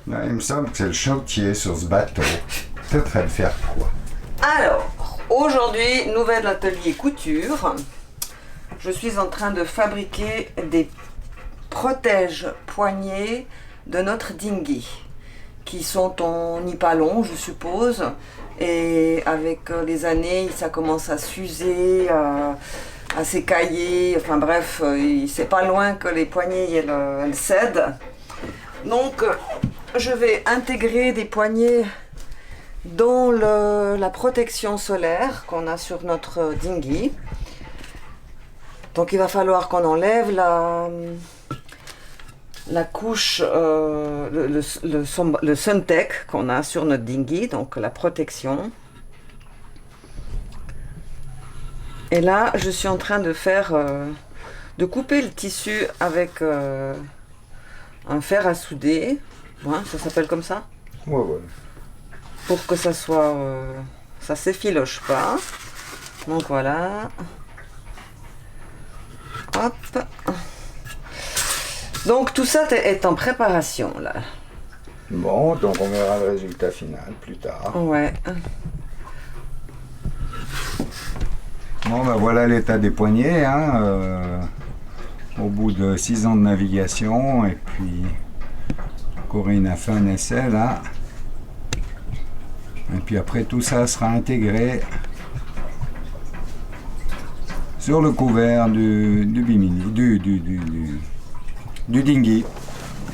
Là, il me semble que c'est le chantier sur ce bateau. T'es en train de faire quoi? Alors, aujourd'hui, nouvel atelier couture. Je suis en train de fabriquer des protèges poignets de notre dinghy, qui sont en nipalon, je suppose. Et avec les années, ça commence à s'user, à s'écailler. Enfin bref, c'est pas loin que les poignées elles cèdent. Donc, je vais intégrer des poignées dans la protection solaire qu'on a sur notre dinghy. Donc, il va falloir qu'on enlève la couche, le Suntech qu'on a sur notre dinghy, donc la protection. Et là, je suis en train de de couper le tissu avec un fer à souder. Ouais, ça s'appelle comme ça? Ouais. Pour que ça soit, ça s'effiloche pas. Donc voilà. Hop. Donc tout ça est en préparation là. Bon, donc on verra le résultat final plus tard. Ouais. Bon, ben voilà l'état des poignets, hein, au bout de 6 ans de navigation, et puis Corinne a fait un essai là. Et puis après tout ça sera intégré sur le couvert du bimini, du dinghy.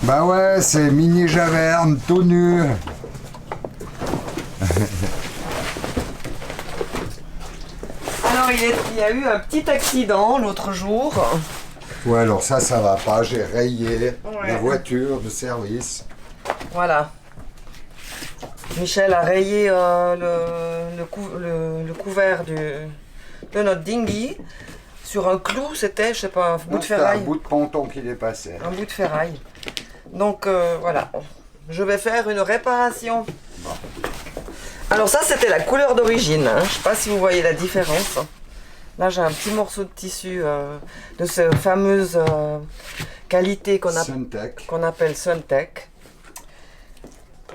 Bah ouais, c'est Mini Javerne, tout nu. Alors il y a eu un petit accident l'autre jour. Ouais, alors ça va pas, j'ai rayé Ouais. la voiture de service. Voilà. Michel a rayé le couvert de notre dinghy sur un clou, c'était, je sais pas, un bout de ferraille. Un bout de ponton qui dépassait. Un bout de ferraille. Donc voilà, je vais faire une réparation. Bon. Alors ça, c'était la couleur d'origine, hein. Je sais pas si vous voyez la différence. Là, j'ai un petit morceau de tissu de cette fameuse qualité qu'on appelle Suntech.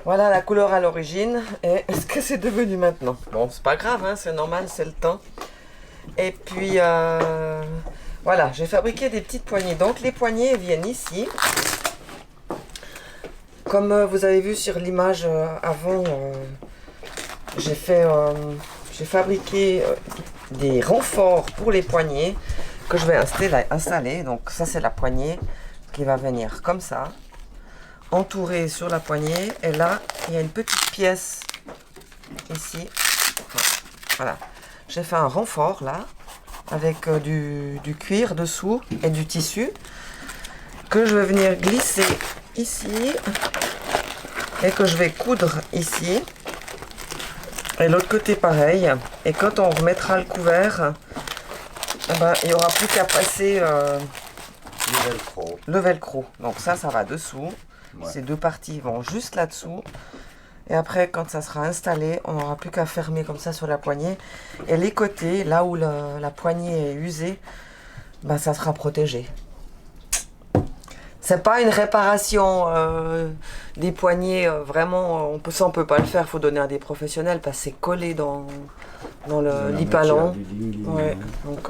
Voilà la couleur à l'origine. Et ce que c'est devenu maintenant. Bon, c'est pas grave, hein, c'est normal, c'est le temps. Et puis, voilà, j'ai fabriqué des petites poignées. Donc, les poignées viennent ici. Comme vous avez vu sur l'image avant, j'ai fabriqué des renforts pour les poignées que je vais installer. Donc, ça, c'est la poignée qui va venir comme ça, entourée sur la poignée. Et là, il y a une petite pièce ici. Voilà. J'ai fait un renfort là, avec du cuir dessous et du tissu, que je vais venir glisser ici, et que je vais coudre ici. Et l'autre côté pareil. Et quand on remettra le couvert, eh ben, il n'y aura plus qu'à passer le velcro. Donc ça va dessous. Ouais. Ces deux parties vont juste là-dessous. Et après, quand ça sera installé, on n'aura plus qu'à fermer comme ça sur la poignée. Et les côtés, là où la poignée est usée, ben, ça sera protégé. C'est pas une réparation des poignets, vraiment, on peut pas le faire, il faut donner à des professionnels parce que c'est collé dans le nipalon. Ouais, donc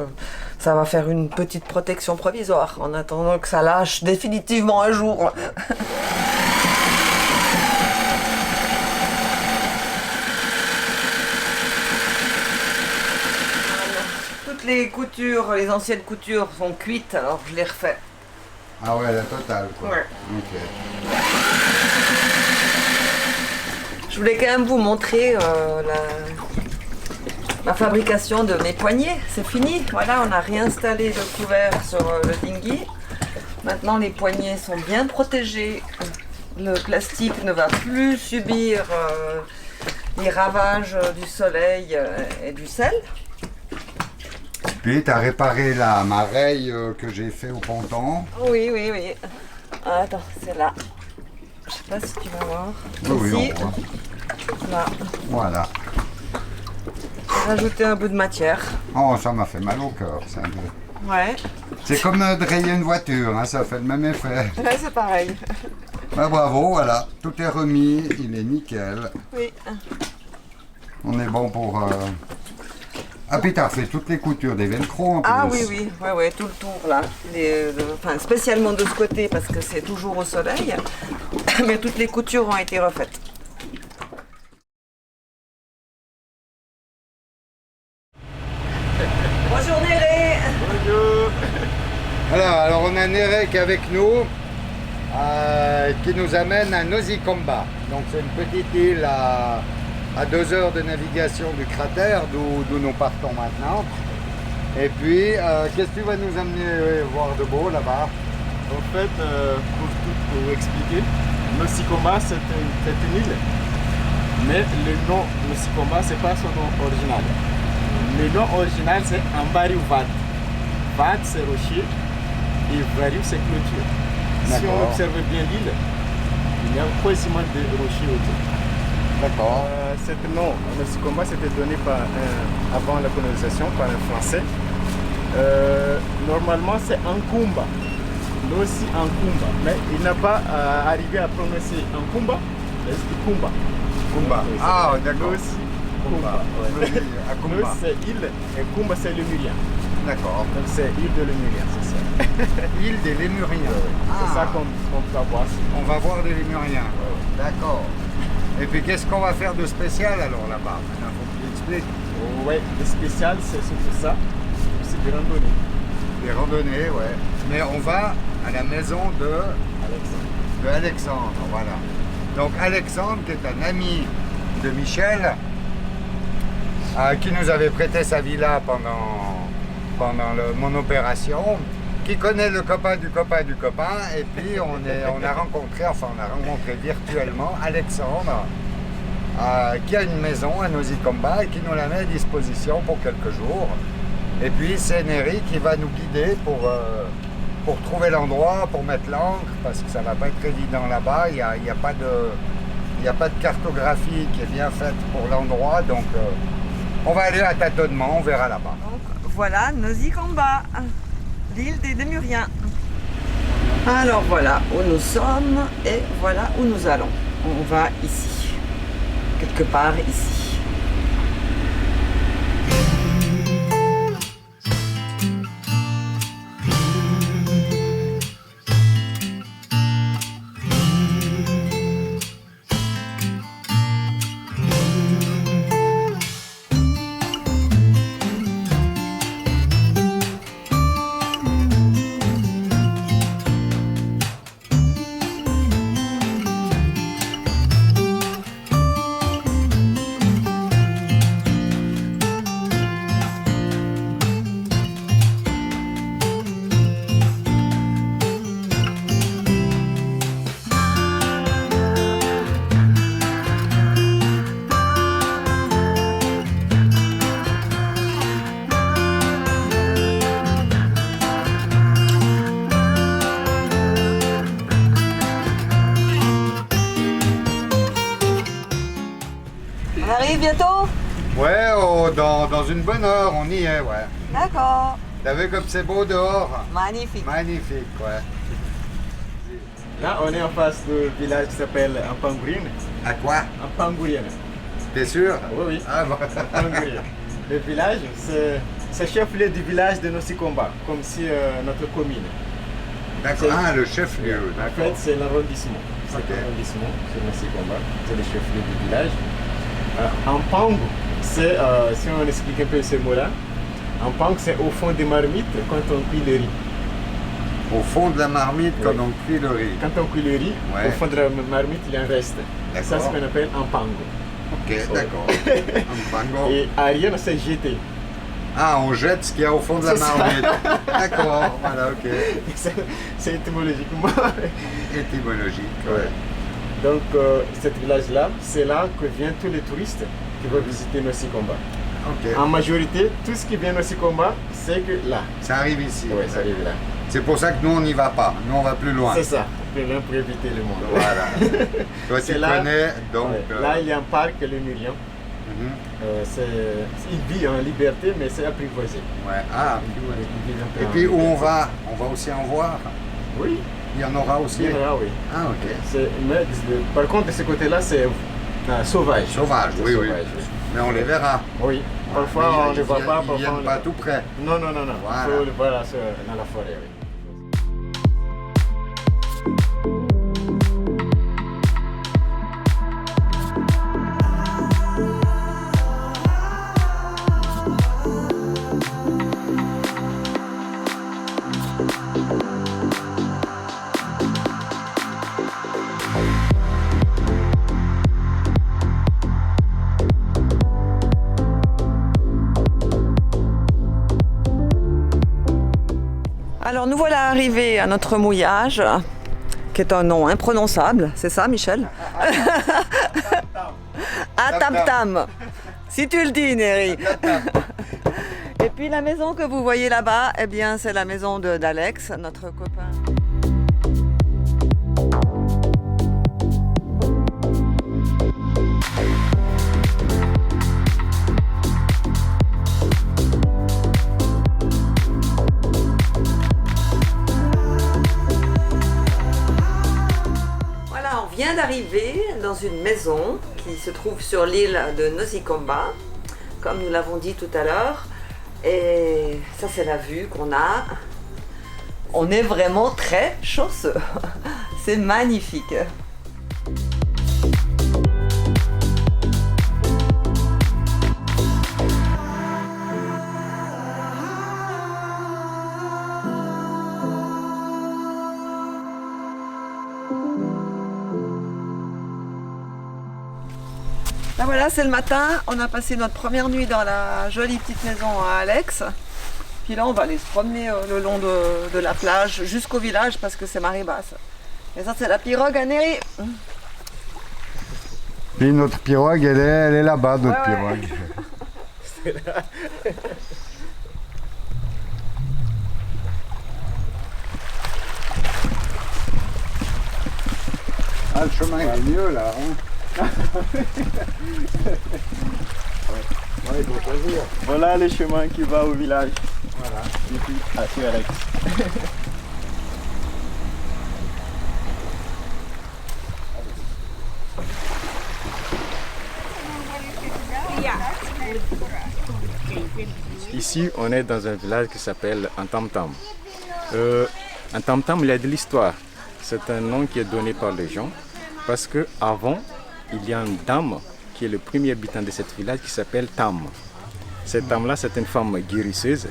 ça va faire une petite protection provisoire en attendant que ça lâche définitivement un jour. Toutes les coutures, les anciennes coutures sont cuites, alors je les refais. Ah ouais, la totale quoi. Ouais. Ok. Je voulais quand même vous montrer la fabrication de mes poignets. C'est fini. Voilà, on a réinstallé le couvert sur le dinghy. Maintenant, les poignets sont bien protégés. Le plastique ne va plus subir les ravages du soleil et du sel. Puis tu as réparé la mareille que j'ai fait au ponton. Oui. Attends, c'est là. Je sais pas si tu vas voir. Oui, ici, on voit. là. Voilà. J'ai rajouté un bout de matière. Oh, ça m'a fait mal au cœur. Ça. Ouais. C'est comme de rayer une voiture, hein, ça fait le même effet. Ouais, c'est pareil. Bah, bravo, voilà. Tout est remis, il est nickel. Oui. On est bon pour... Ah, puis t'as fait toutes les coutures des velcro en plus. Ah oui, oui, ouais, ouais, tout le tour là. Enfin, spécialement de ce côté parce que c'est toujours au soleil. Mais toutes les coutures ont été refaites. Bonjour Néré. Bonjour. Alors on a Nérek avec nous qui nous amène à Nosy Comba. Donc c'est une petite île à 2 heures de navigation du cratère d'où nous partons maintenant. Et puis, qu'est-ce que tu vas nous amener voir de beau là-bas? En fait, pour expliquer, Nosy Comba c'est une île, mais le nom Nosy Comba c'est pas son nom original. Le nom original c'est Ambariou Vat. Vat c'est rocher et Variou c'est clôture. Si on observe bien l'île, il y a un croisement de rochers autour. D'accord. Ce nom Nosy Comba c'était donné avant la colonisation par un Français. Normalement c'est Ankumba. Nosy Ankumba, mais il n'a pas arrivé à prononcer Ankumba, mais c'est Kumba. Kumba. Ah, d'accord. Nosy Kumba. Akumba. Nosy c'est île et Kumba c'est Lémurien. D'accord. Donc c'est île de Lémurien, c'est ça. Île des Lémuriens. C'est ça qu'on va voir. On va voir des Lémuriens. D'accord. Et puis qu'est-ce qu'on va faire de spécial alors là-bas? Maintenant, faut que tu expliques. Oui, le spécial c'est surtout ça, c'est des randonnées. Des randonnées, ouais. Mais on va à la maison de Alexandre, voilà. Donc Alexandre, qui est un ami de Michel, qui nous avait prêté sa villa pendant mon opération, qui connaît le copain du copain du copain, et puis on a rencontré virtuellement Alexandre, qui a une maison à Nosy Comba et qui nous la met à disposition pour quelques jours. Et puis c'est Néry qui va nous guider pour trouver l'endroit, pour mettre l'ancre, parce que ça va pas être évident là-bas. Il n'y a pas de cartographie qui est bien faite pour l'endroit, donc on va aller à tâtonnement, on verra là-bas. Donc voilà Nosy Comba, l'île des Lémuriens. Alors voilà où nous sommes et voilà où nous allons. On va ici, quelque part ici. On arrive bientôt? Ouais, dans une bonne heure, on y est, ouais. D'accord. T'as vu comme c'est beau dehors? Magnifique. Magnifique, ouais. Là, on est en face du village qui s'appelle Ampangourine. À quoi? Ampangourine. T'es sûr? Oui, oui. Ah bon. Ampangourine. Le village, c'est chef-lieu du village de Nosy Comba, comme si notre commune. D'accord. Ah, le chef-lieu. En fait, c'est l'arrondissement. C'est Ok. l'arrondissement sur Nosy Comba. C'est le chef-lieu du village. Ampango, c'est, si on explique un peu ce mot-là, Ampango, c'est au fond des marmites quand on cuit le riz. Au fond de la marmite, Oui. quand on cuit le riz. Quand on cuit le riz, Ouais. au fond de la marmite, il y a un reste. Ça, c'est ce qu'on appelle Ampango. Ok, d'accord. Ampango. Et Ariane, c'est jeter. Ah, on jette ce qu'il y a au fond de la C'est ça. marmite. D'accord, voilà, ok. C'est étymologiquement. Étymologique, ouais. Donc, cet village-là, c'est là que viennent tous les touristes qui vont visiter Nosy Comba. Ok. En majorité, tout ce qui vient Nosy Comba, c'est que là. Ça arrive ici. Oui, ça arrive là. C'est pour ça que nous, on n'y va pas. Nous, on va plus loin. C'est ça, plus loin pour éviter le monde. Voilà. Toi, tu C'est là- connais, donc... Ouais. Là, il y a un parc, le Murian. Il vit en liberté, mais c'est apprivoisé. Ouais. Ah. Il vit un peu Et en puis, où on liberté. va? On va aussi en voir. Oui, Il y en aura aussi. Il y en aura, oui. Ah, ok. Mais, par contre, de ce côté-là, c'est sauvage. Sauvage, C'est oui, oui. sauvage, Mais on les verra. Oui. Parfois, Mais on ne les voit pas. Ils Parfois, viennent pas tout près. Non, non, non, non. Voilà. Il faut le voir dans la forêt, oui. Alors nous voilà arrivés à notre mouillage, qui est un nom imprononçable, c'est ça Michel? À Tam Tam, si tu le dis Néry. Et puis la maison que vous voyez là-bas, eh bien c'est la maison d'Alex, notre copain. On vient d'arriver dans une maison qui se trouve sur l'île de Nosikomba, comme nous l'avons dit tout à l'heure. Et ça, c'est la vue qu'on a. On est vraiment très chanceux. C'est magnifique. Là voilà, c'est le matin, on a passé notre première nuit dans la jolie petite maison à Alex. Puis là, on va aller se promener le long de la plage jusqu'au village parce que c'est marée basse. Et ça, c'est la pirogue à Néry. Puis notre pirogue, elle est là-bas, notre pirogue. Ah, le chemin est mieux là. Hein. Il faut choisir. Voilà le chemin qui va au village. Voilà. Et puis à Alex. Ici, on est dans un village qui s'appelle Antam-Tam. Antam-Tam, il y a de l'histoire. C'est un nom qui est donné par les gens parce qu'avant, il y a une dame qui est le premier habitant de ce village qui s'appelle Tam. Cette dame-là, c'est une femme guérisseuse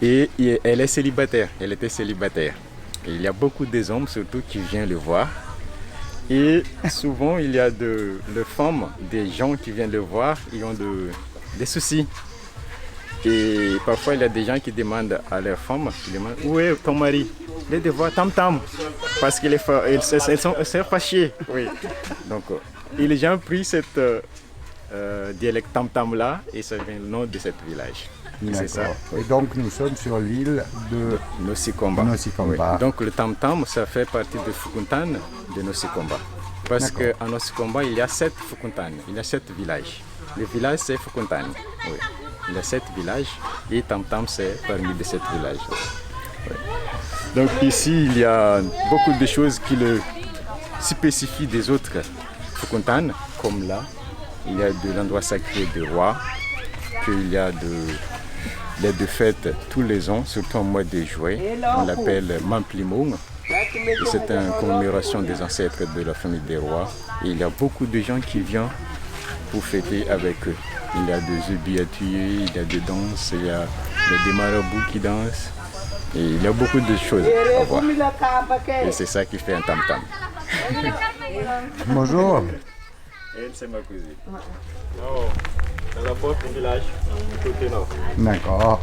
et elle est célibataire. Elle était célibataire. Et il y a beaucoup d'hommes surtout qui viennent le voir. Et souvent, il y a les femmes, des gens qui viennent le voir, ils ont des soucis. Et parfois, il y a des gens qui demandent à leur femme, où est ton mari? Il est de voir Tam Tam, parce qu'ils sont fâchés. Oui. Donc, et les gens ont pris cette dialecte Tam Tam là, et ça vient le nom de ce village. C'est ça. Et donc, nous sommes sur l'île de Nosikomba. Oui. Donc, le Tam Tam, ça fait partie de Fukuntan de Nosikomba. Parce qu'à Nosikomba, il y a 7 Fukuntan, il y a 7 villages. Le village, c'est Fukuntan. Oui. Il y a 7 villages et Tam Tam, c'est parmi les 7 villages. Oui. Donc ici, il y a beaucoup de choses qui le spécifient des autres Fukuntan, comme là, il y a de l'endroit sacré des rois, qu'il y a de fêtes tous les ans, surtout au mois de juillet. On l'appelle Mamplimong. C'est une commémoration des ancêtres de la famille des rois. Et il y a beaucoup de gens qui viennent pour fêter avec eux. Il y a des œufs billettiers, il y a des danses, il y a des marabouts qui dansent. Et il y a beaucoup de choses à voir. Et c'est ça qui fait un tam-tam. Bonjour. Elle, c'est ma cousine. Oh, dans la porte du village, du côté nord. D'accord.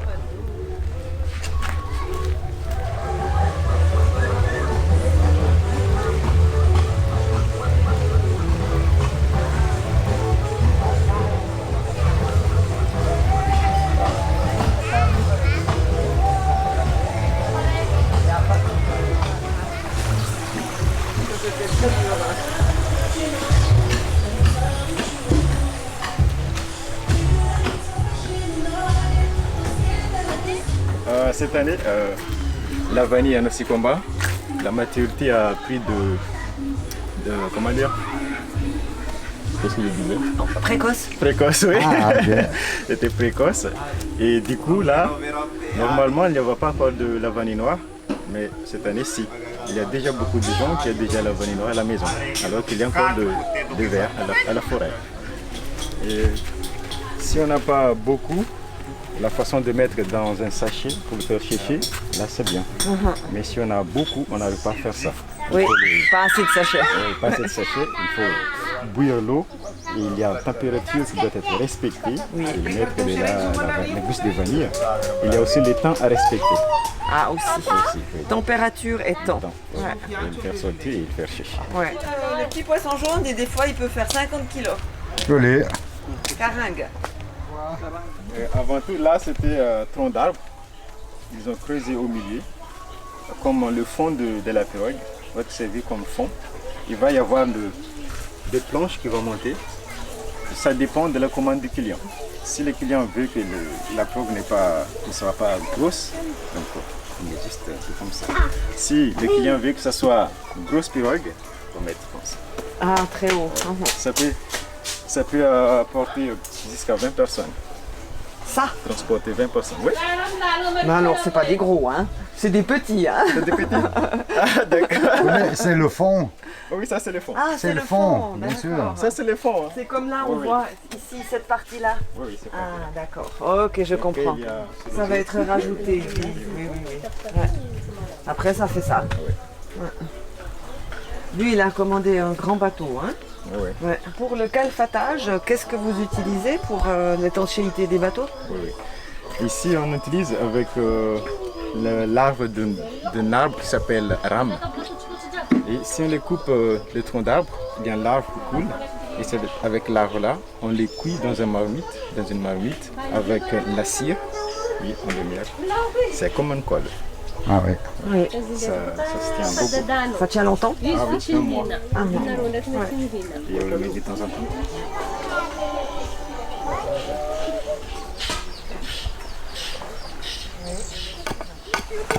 Cette année, la vanille à Nosikomba, la maturité a pris comment dire? Qu'est-ce que je disais? Précoce. Précoce, oui. Ah, ok. C'était précoce. Et du coup, là, normalement, il n'y avait pas encore de la vanille noire. Mais cette année-ci, il y a déjà beaucoup de gens qui ont déjà la vanille noire à la maison. Alors qu'il y a encore de verre à la forêt. Et si on n'a pas beaucoup, la façon de mettre dans un sachet pour le faire sécher, là c'est bien. Mais si on a beaucoup, on n'arrive pas à faire ça. Oui, pas assez de sachets. Pas assez de sachet, il faut bouillir l'eau. Et il y a une température qui doit être respectée. Oui. Et mettre la gousse de vanille. Il y a aussi le temps à respecter. Ah, aussi. Oui. Température et temps. Il faut le faire sortir et le faire sécher. Ouais. Le petit poisson jaune, et des fois, il peut faire 50 kilos. Joli. Caringue. Avant tout, là, c'était tronc d'arbre. Ils ont creusé au milieu. Comme le fond de la pirogue va être servi comme fond. Il va y avoir des planches qui vont monter. Ça dépend de la commande du client. Si le client veut que la pirogue ne soit pas grosse, donc il est juste comme ça. Si le client veut que ça soit une grosse pirogue, il faut mettre comme ça. Ah, très haut. Ça peut apporter jusqu'à 20 personnes. Ça? Transporter 20 personnes, oui. Mais alors, c'est pas des gros, hein? C'est des petits, hein? C'est des petits. Ah, d'accord. Mais c'est le fond. Oui, ça c'est le fond. Ah, C'est le fond, bien sûr. Ça c'est le fond. Hein. C'est comme là, on Oui, oui. voit ici, cette partie-là. Oui, c'est pas Ah, d'accord. Ok, je Après, comprends. il y a- Ça va être rajouté. Oui. Ouais. Après, ça fait ça. Ouais. Lui, il a commandé un grand bateau, hein? Oui, Ouais. Pour le calfatage, qu'est-ce que vous utilisez pour l'étanchéité des bateaux? oui. Ici, on utilise avec l'arbre d'un arbre qui s'appelle rame. Et si on les coupe le tronc d'arbre, eh bien l'arbre coule. Et c'est avec l'arbre là, on les cuit dans une marmite avec la cire. Oui, on le met. C'est comme une colle. Ah oui. Oui. Ça se tient beaucoup. Ça tient longtemps? Ah oui, un mois. Un mois. Et on le met de temps en temps.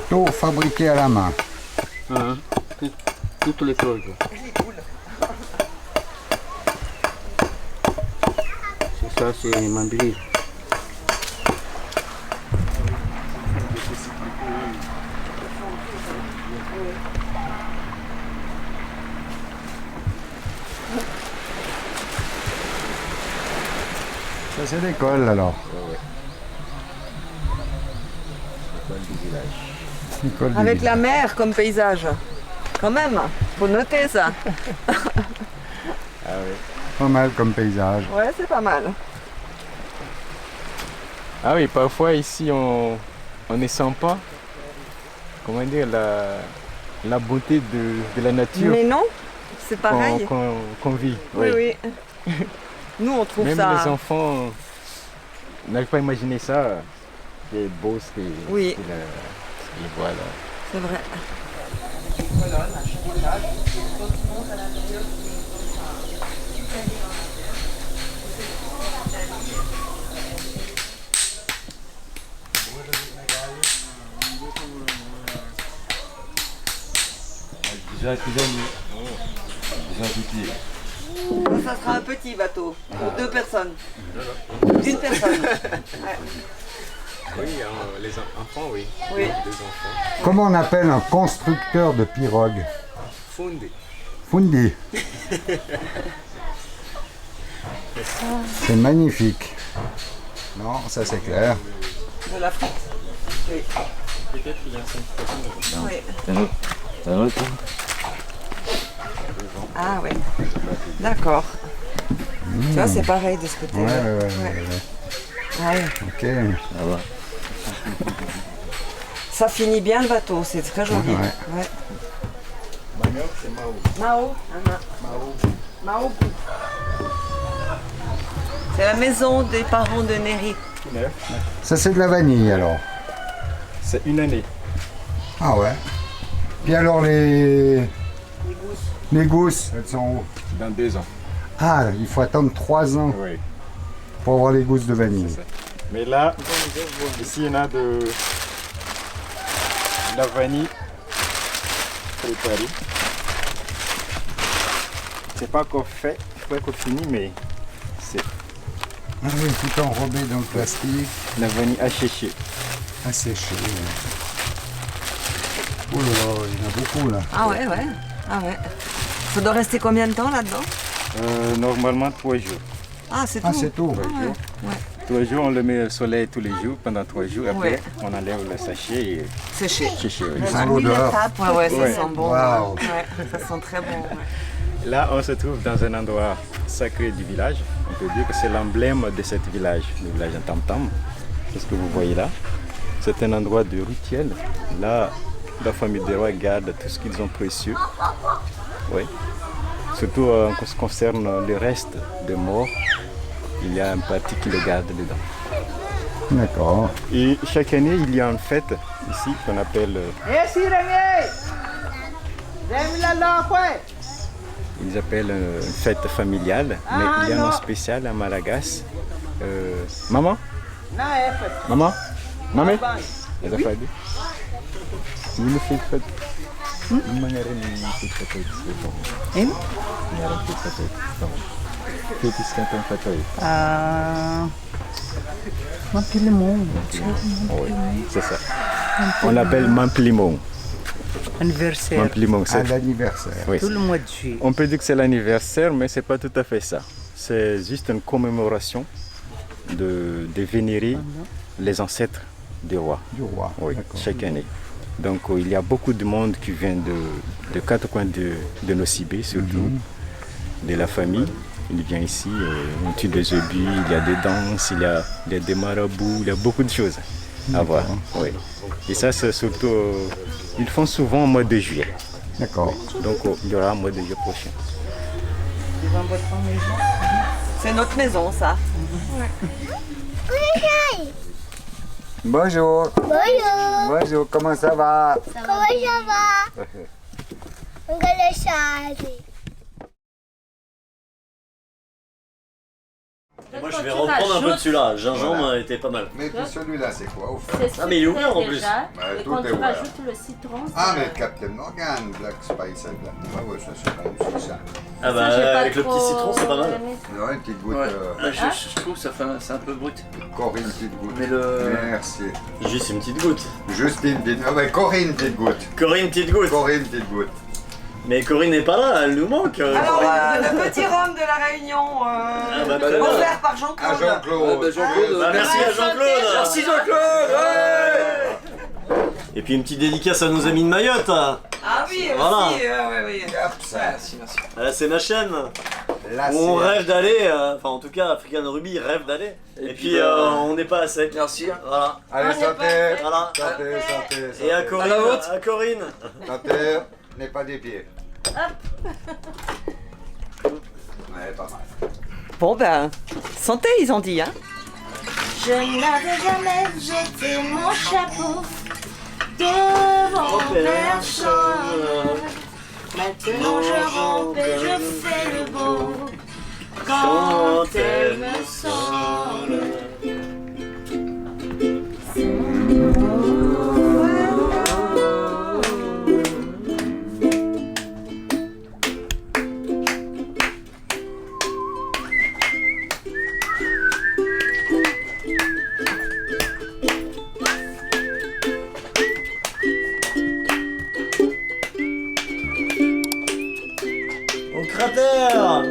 Tout fabriqué à la main. Toutes les choses. Ça, c'est mandrille. Ça c'est l'école alors. L'école du Avec village. la mer comme paysage. Quand même, faut noter ça. Ah oui. Pas mal comme paysage. Ouais, c'est pas mal. Ah oui, parfois ici on ne sent pas, comment dire, la beauté de la nature Mais non, c'est pareil. qu'on vit. Oui. Nous, on trouve Même ça. les enfants n'arrivent pas à imaginer ça. C'est beau ce qu'ils Oui. voient là. C'est vrai. Déjà, Ça sera un petit bateau pour 2 personnes. Une personne. Ouais. Oui, les enfants, oui. Oui. Deux enfants. Comment on appelle un constructeur de pirogue? Fondé. Fundi. C'est magnifique. Non, ça c'est clair. De la frite. Oui. Peut-être qu'il y a 5 personnes. Oui. c'est un autre. Ah oui. D'accord. Tu vois, c'est pareil de ce côté. Ouais. Ah oui. Ok. Ça va. Ça finit bien le bateau, c'est très joli. Ouais. Manioc, c'est Mao. Mao. Mao. C'est la maison des parents de Néry. Tout neuf. Ça c'est de la vanille alors. C'est une année. Ah ouais. Puis alors les gousses, elles sont où? Dans 2 ans. Ah, il faut attendre 3 ans Oui. pour avoir les gousses de vanille. Mais là, ici, il y en a de la vanille préparé. C'est pas encore fait, pas encore fini, mais c'est Ah oui, tout enrobé dans le plastique, la vanille asséchée. asséché. Oh là là, il y en a beaucoup là. Ah ouais, ouais. Ah ouais. Ça doit rester combien de temps là-dedans? Normalement 3 jours. Ah, c'est Ah, tout. c'est tout. 3 jours. Ouais. 3 jours, on le met au soleil tous les jours pendant 3 jours. Après, Ouais. on enlève le sachet et Séché. sécher. Oui. Ça sent l'odeur. Ouais, ouais, ça Ouais. sent bon. Waouh. Ouais, ça sent très bon. ouais. Là, on se trouve dans un endroit sacré du village. On peut dire que c'est l'emblème de ce village, le village de Tam Tam. C'est ce que vous voyez là. C'est un endroit de rituel. Là, la famille des rois garde tout ce qu'ils ont précieux. Oui. Surtout en ce qui concerne le reste des morts, il y a une partie qui le garde dedans. D'accord. Et chaque année, il y a une fête ici qu'on appelle, ils appellent une fête familiale, mais il y a un spécial à Malagas. Maman? Maman? Maman? Est-ce que vous me faites fête? Oui, c'est ça. On l'appelle Mamplimon. Anniversaire, Mamplimon, À c'est l'anniversaire. oui. tout le mois de juillet. On peut dire que c'est l'anniversaire, mais c'est pas tout à fait ça. C'est juste une commémoration de vénérer les ancêtres des rois. Du roi. Oui, D'accord. chaque année. Donc il y a beaucoup de monde qui vient de quatre coins de Nosibé, surtout de la famille. Il vient ici, on tue des obus, il y a des danses, il y a des marabouts, il y a beaucoup de choses à voir. Oui. Et ça, c'est surtout, ils font souvent au mois de juillet. D'accord. Donc il y aura un mois de juillet prochain. C'est notre maison, ça. Bonjour. Bonjour, Bonjour, comment ça va? comment ça va? On va le changer. Moi je vais reprendre un peu de celui-là, gingembre Voilà. était pas mal. Mais puis celui-là, c'est quoi au fait? Ah, mais il est ouvert, en plus. Bah, Et tout quand est tu ouvert. rajoutes le citron, Ah, ça- mais Captain Morgan, Black Spice, là. Ah ouais, ça c'est bon aussi, ça. Ah ça, j'ai bah pas avec le trop petit citron c'est pas mal. aimé. Ouais, une petite goutte. Ouais. Je trouve que ça fait c'est un peu brut. Corinne, une petite goutte. Mais le- Merci. Juste une petite goutte. Justine, petite. Ah, ouais, Corinne, une petite goutte. Corinne, petite goutte. Corinne, petite goutte. Mais Corinne n'est pas là, elle nous manque. Alors, Corinne. le petit rhum de la Réunion, bah, très bien. offert par À Jean-Claude. Jean-Claude. Jean-Claude, Bah, merci à Jean-Claude. Merci Jean-Claude. Et puis une petite dédicace à nos amis de Mayotte. Ah oui, Voilà. aussi, oui. Hop, ça. Merci, merci. C'est ma chaîne. Là, Où on c'est- rêve d'aller, enfin en tout cas African Ruby rêve d'aller. Et puis on n'est pas assez. Merci. Voilà. Allez, santé. Voilà. Santé, santé, Et à santé. Corinne. À la vôtre. À Corinne. Santé, n'est pas des pieds. Ouais, pas mal. Bon ben, santé, ils ont dit, hein. Je n'avais jamais jeté mon chapeau devant personne. Maintenant je rampe et je fais le beau quand elle me semble. Au cratère.